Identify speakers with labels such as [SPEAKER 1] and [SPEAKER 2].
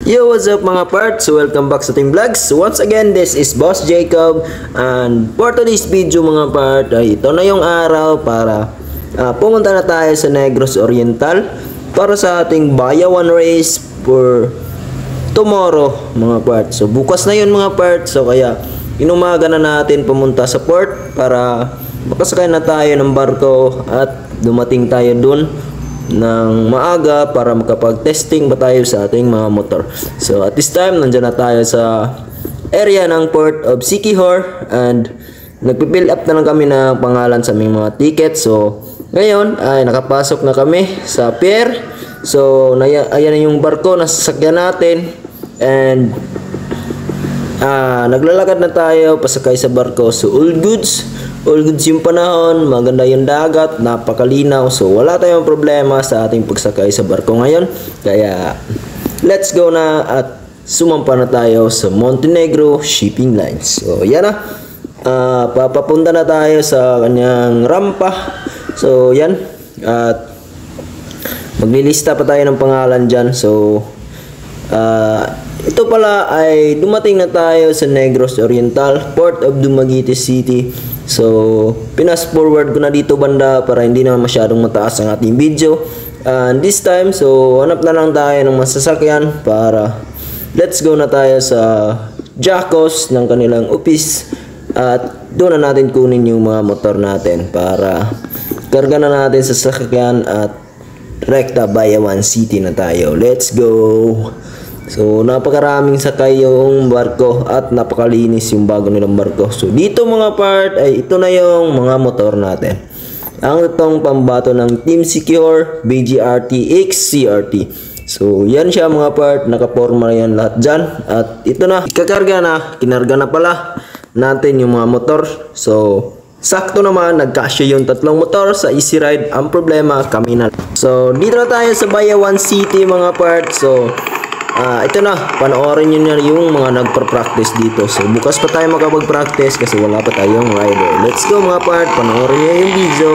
[SPEAKER 1] Yo, what's up mga parts? Welcome back sa ating vlogs. Once again, this is Boss Jacob. And for today's video mga part, ay ito na yung araw para pumunta na tayo sa Negros Oriental para sa ating Bayawan race for tomorrow mga part. So bukas na yun mga part. So kaya inumaga na natin pumunta sa port para makasakay na tayo ng barko at dumating tayo dun ng maaga para makapag-testing ba tayo sa ating mga motor. So at this time, nandiyan na tayo sa area ng Port of Siquijor and nagpipill up na lang kami ng pangalan sa aming mga ticket. So ngayon ay nakapasok na kami sa pier. So ayan na yung barko na sasakyan natin and naglalakad na tayo pasakay sa barko. So all goods yung panahon, maganda yung dagat, napakalinaw. So wala tayong problema sa ating pagsakay sa barko ngayon. Kaya let's go na at sumampa na tayo sa Montenegro Shipping Lines. So yan na, papapunta na tayo sa kanyang rampa. So yan, at maglilista pa tayo ng pangalan dyan. So ito pala ay dumating na tayo sa Negros Oriental, Port of Dumaguete City. So pinas forward ko na dito banda para hindi na masyadong mataas ang ating video. And this time, so hanap na lang tayo ng masasakyan para let's go na tayo sa Jacos ng kanilang office at doon na natin kunin yung mga motor natin para karga na natin sa sasakyan at rekta Bayawan City na tayo. Let's go! So napakaraming sakay yung barko at napakalinis yung bago nilang barko. So dito mga part ay ito na yung mga motor natin. Ang itong pambato ng Team Secure BGRT X CRT. So yan siya mga part, nakaporma yan lahat dyan. At ito na, ikakarga na, kinarga na pala natin yung mga motor. So sakto naman, nagkasya yung tatlong motor sa Easy Ride. Ang problema, kami na. So dito na tayo sa Bayawan City mga part. So ito na, panoorin nyo na yung mga nagpa-practice dito. So bukas pa tayo makapag-practice kasi wala pa tayong rider. Let's go mga part, panoorin nyo yung video.